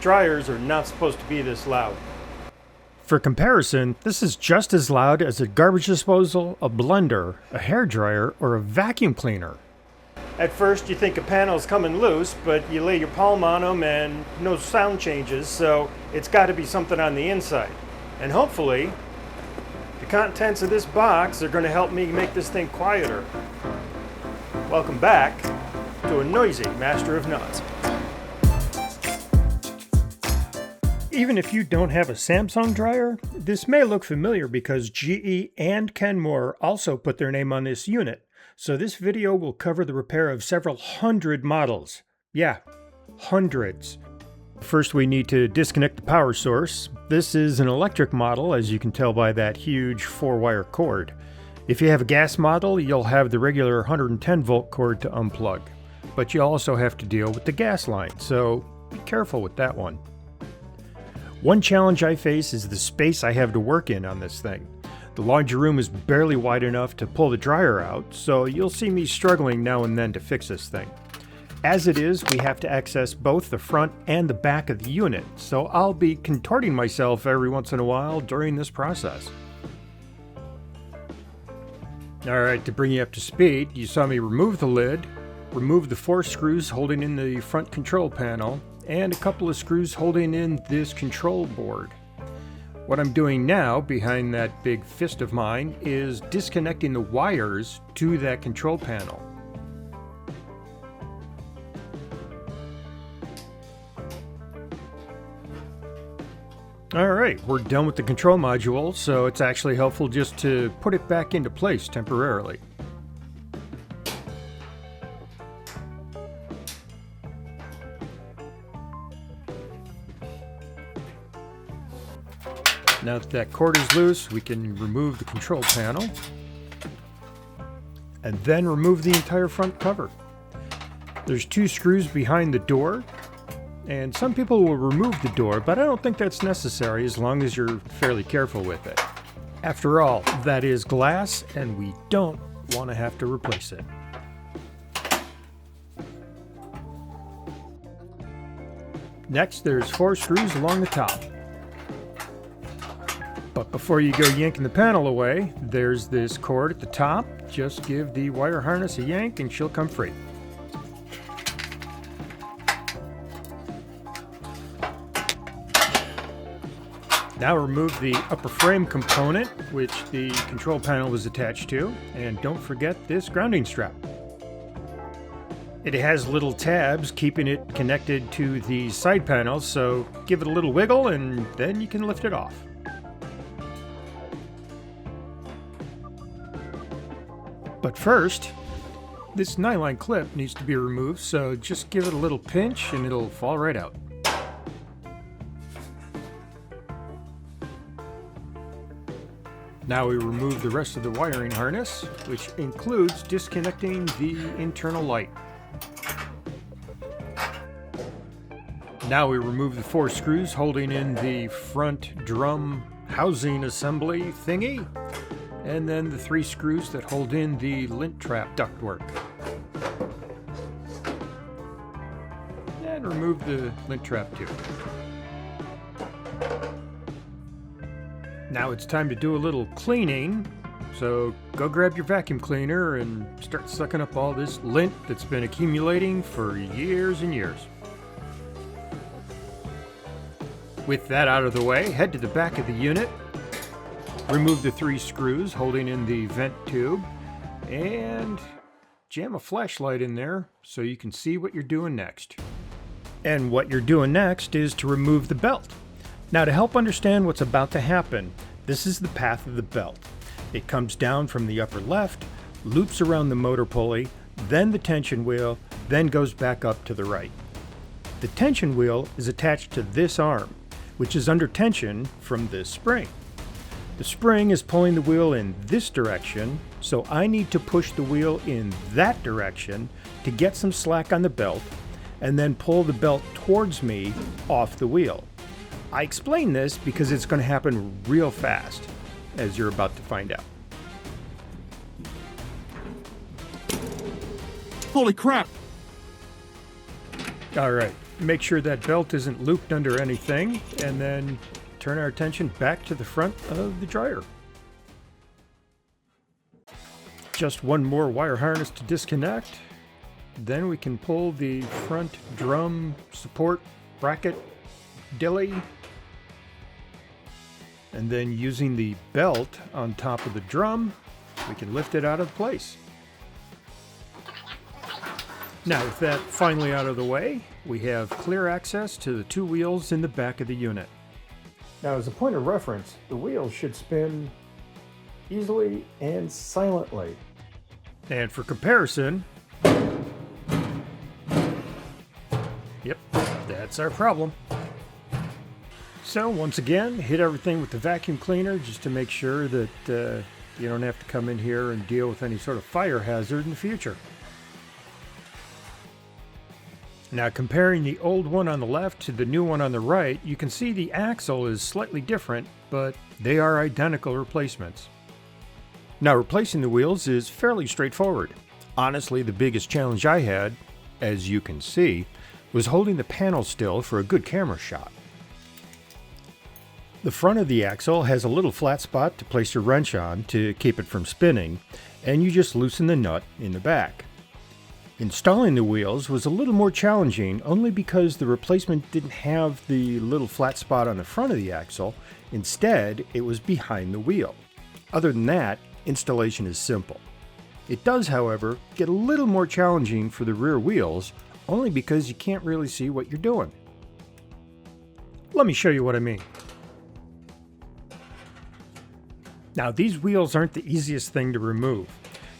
Dryers are not supposed to be this loud. For comparison, this is just as loud as a garbage disposal, a blender, a hairdryer, or a vacuum cleaner. At first you think a panel's coming loose, but you lay your palm on them and no sound changes, so it's got to be something on the inside. And hopefully, the contents of this box are going to help me make this thing quieter. Welcome back to a noisy master of nuts. Even if you don't have a Samsung dryer, this may look familiar because GE and Kenmore also put their name on this unit. So this video will cover the repair of several hundred models. Yeah, hundreds. First we need to disconnect the power source. This is an electric model, as you can tell by that huge 4-wire cord. If you have a gas model, you'll have the regular 110 volt cord to unplug. But you also have to deal with the gas line, so be careful with that one. One challenge I face is the space I have to work in on this thing. The laundry room is barely wide enough to pull the dryer out, so you'll see me struggling now and then to fix this thing. As it is, we have to access both the front and the back of the unit, so I'll be contorting myself every once in a while during this process. Alright, to bring you up to speed, you saw me remove the lid, remove the 4 screws holding in the front control panel, and a couple of screws holding in this control board. What I'm doing now, behind that big fist of mine, is disconnecting the wires to that control panel. Alright, we're done with the control module, so it's actually helpful just to put it back into place temporarily. Now that cord is loose, we can remove the control panel and then remove the entire front cover. There's 2 screws behind the door, and some people will remove the door, but I don't think that's necessary as long as you're fairly careful with it. After all, that is glass, and we don't want to have to replace it. Next, there's 4 screws along the top. But before you go yanking the panel away, there's this cord at the top. Just give the wire harness a yank and she'll come free. Now remove the upper frame component, which the control panel was attached to, and don't forget this grounding strap. It has little tabs keeping it connected to the side panels, so give it a little wiggle and then you can lift it off. But first, this nylon clip needs to be removed, so just give it a little pinch and it'll fall right out. Now we remove the rest of the wiring harness, which includes disconnecting the internal light. Now we remove the 4 screws holding in the front drum housing assembly thingy, and then the 3 screws that hold in the lint trap ductwork. And remove the lint trap too. Now it's time to do a little cleaning, so go grab your vacuum cleaner and start sucking up all this lint that's been accumulating for years and years. With that out of the way, head to the back of the unit, remove the 3 screws holding in the vent tube, and jam a flashlight in there so you can see what you're doing next. And what you're doing next is to remove the belt. Now, to help understand what's about to happen, this is the path of the belt. It comes down from the upper left, loops around the motor pulley, then the tension wheel, then goes back up to the right. The tension wheel is attached to this arm, which is under tension from this spring. The spring is pulling the wheel in this direction, so I need to push the wheel in that direction to get some slack on the belt, and then pull the belt towards me off the wheel. I explain this because it's going to happen real fast, as you're about to find out. Holy crap! Alright, make sure that belt isn't looped under anything, and then turn our attention back to the front of the dryer. Just one more wire harness to disconnect. Then we can pull the front drum support bracket dilly. And then using the belt on top of the drum, we can lift it out of place. Now with that finally out of the way, we have clear access to the two wheels in the back of the unit. Now as a point of reference, the wheels should spin easily and silently. And for comparison, yep, that's our problem. So once again, hit everything with the vacuum cleaner just to make sure that you don't have to come in here and deal with any sort of fire hazard in the future. Now comparing the old one on the left to the new one on the right, you can see the axle is slightly different, but they are identical replacements. Now replacing the wheels is fairly straightforward. Honestly, the biggest challenge I had, as you can see, was holding the panel still for a good camera shot. The front of the axle has a little flat spot to place your wrench on to keep it from spinning, and you just loosen the nut in the back. Installing the wheels was a little more challenging only because the replacement didn't have the little flat spot on the front of the axle. Instead, it was behind the wheel. Other than that, installation is simple. It does, however, get a little more challenging for the rear wheels only because you can't really see what you're doing. Let me show you what I mean. Now these wheels aren't the easiest thing to remove.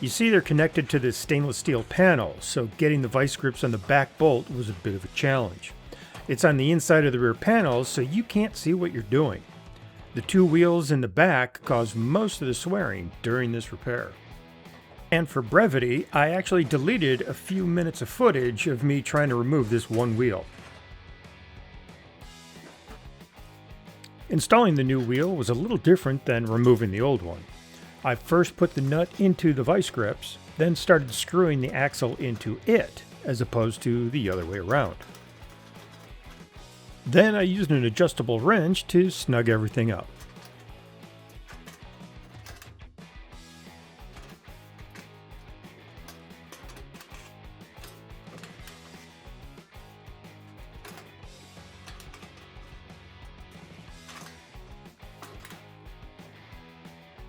You see they're connected to this stainless steel panel, so getting the vice grips on the back bolt was a bit of a challenge. It's on the inside of the rear panels, so you can't see what you're doing. The two wheels in the back caused most of the swearing during this repair. And for brevity, I actually deleted a few minutes of footage of me trying to remove this one wheel. Installing the new wheel was a little different than removing the old one. I first put the nut into the vice grips, then started screwing the axle into it, as opposed to the other way around. Then I used an adjustable wrench to snug everything up.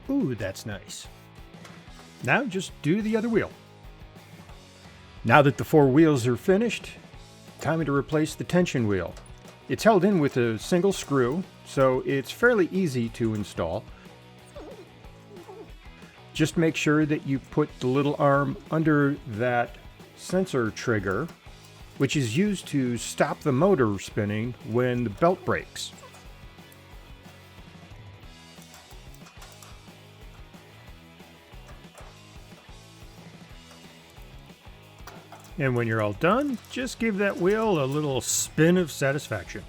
Ooh, that's nice. Now just do the other wheel. Now that the four wheels are finished, time to replace the tension wheel. It's held in with a single screw, so it's fairly easy to install. Just make sure that you put the little arm under that sensor trigger, which is used to stop the motor spinning when the belt breaks. And when you're all done, just give that wheel a little spin of satisfaction.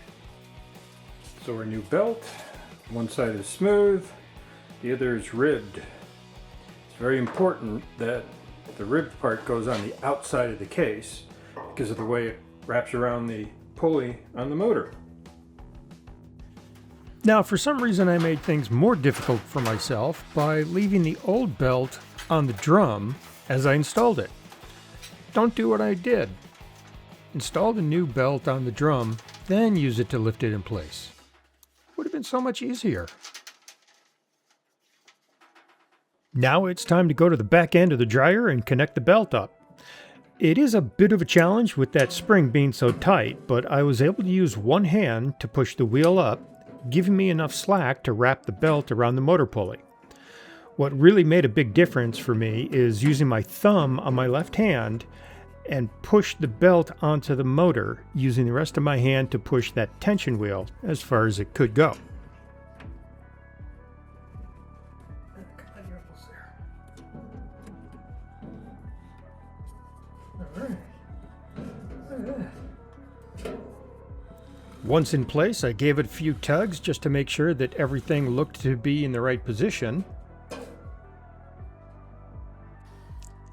So our new belt, one side is smooth, the other is ribbed. It's very important that the ribbed part goes on the outside of the case because of the way it wraps around the pulley on the motor. Now, for some reason I made things more difficult for myself by leaving the old belt on the drum as I installed it. Don't do what I did. Install the new belt on the drum, then use it to lift it in place. Would have been so much easier. Now it's time to go to the back end of the dryer and connect the belt up. It is a bit of a challenge with that spring being so tight, but I was able to use one hand to push the wheel up, giving me enough slack to wrap the belt around the motor pulley. What really made a big difference for me is using my thumb on my left hand and push the belt onto the motor, using the rest of my hand to push that tension wheel as far as it could go. Once in place, I gave it a few tugs just to make sure that everything looked to be in the right position.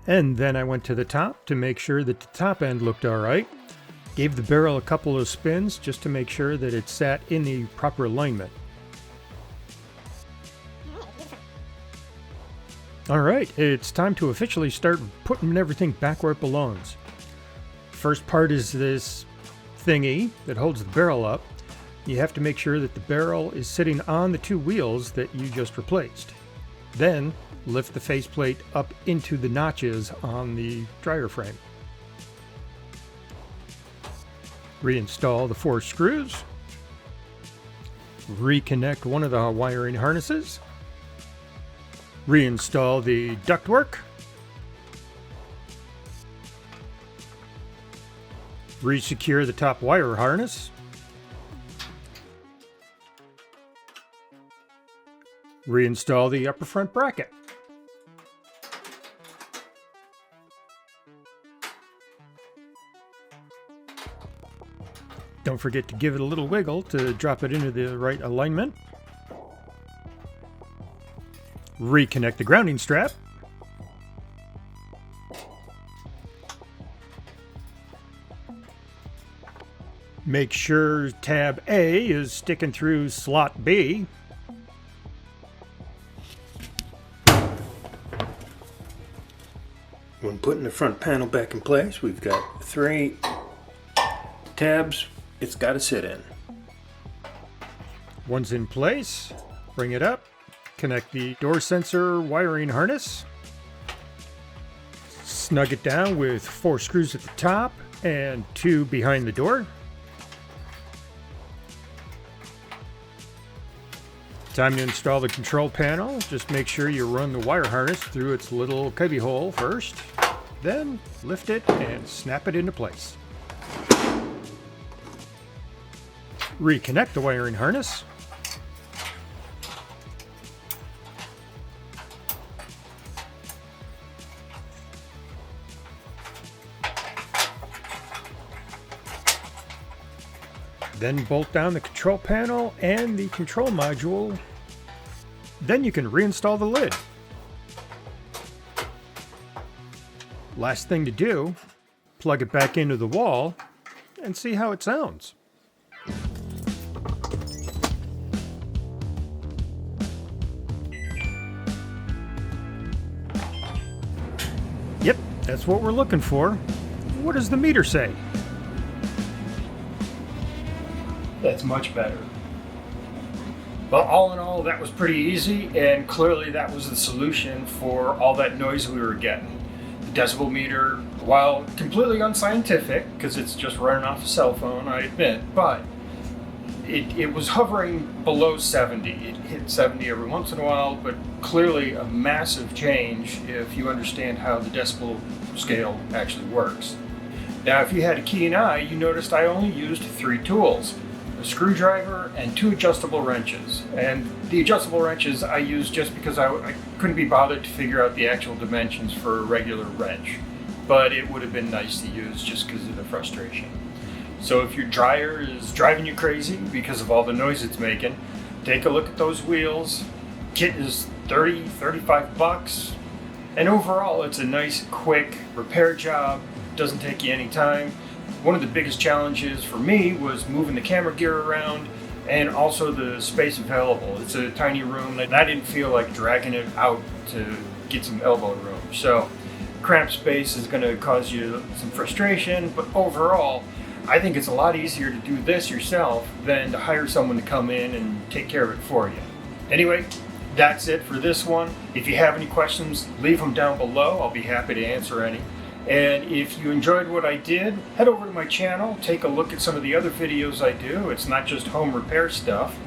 And then I went to the top to make sure that the top end looked all right. Gave the barrel a couple of spins just to make sure that it sat in the proper alignment. Alright, it's time to officially start putting everything back where it belongs. First part is this thingy that holds the barrel up. You have to make sure that the barrel is sitting on the two wheels that you just replaced. Then lift the faceplate up into the notches on the dryer frame. Reinstall the 4 screws. Reconnect one of the wiring harnesses. Reinstall the ductwork. Resecure the top wire harness. Reinstall the upper front bracket. Don't forget to give it a little wiggle to drop it into the right alignment. Reconnect the grounding strap. Make sure tab A is sticking through slot B. When putting the front panel back in place, we've got 3 tabs it's got to sit in. One's in place. Bring it up. Connect the door sensor wiring harness. Snug it down with 4 screws at the top and 2 behind the door. Time to install the control panel. Just make sure you run the wire harness through its little cubby hole first. Then lift it and snap it into place. Reconnect the wiring harness. Then bolt down the control panel and the control module. Then you can reinstall the lid. Last thing to do, plug it back into the wall and see how it sounds. Yep, that's what we're looking for. What does the meter say? That's much better. Well, all in all, that was pretty easy, and clearly that was the solution for all that noise we were getting. The decibel meter, while completely unscientific, because it's just running off a cell phone, I admit, but it was hovering below 70. It hit 70 every once in a while, but clearly a massive change if you understand how the decibel scale actually works. Now, if you had a keen eye, you noticed I only used 3 tools. A screwdriver and 2 adjustable wrenches. And the adjustable wrenches I used just because I couldn't be bothered to figure out the actual dimensions for a regular wrench. But it would have been nice to use just because of the frustration. So if your dryer is driving you crazy because of all the noise it's making, take a look at those wheels. Kit is $35. And overall, it's a nice, quick repair job. Doesn't take you any time. One of the biggest challenges for me was moving the camera gear around and also the space available. It's a tiny room and I didn't feel like dragging it out to get some elbow room. So cramped space is going to cause you some frustration, but overall, I think it's a lot easier to do this yourself than to hire someone to come in and take care of it for you. Anyway, that's it for this one. If you have any questions, leave them down below. I'll be happy to answer any. And if you enjoyed what I did, head over to my channel, take a look at some of the other videos I do. It's not just home repair stuff.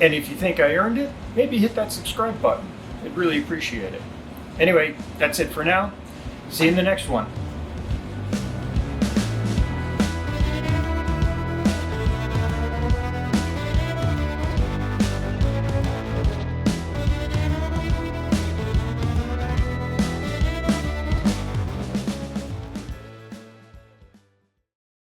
And if you think I earned it, maybe hit that subscribe button. I'd really appreciate it. Anyway, that's it for now. See you in the next one.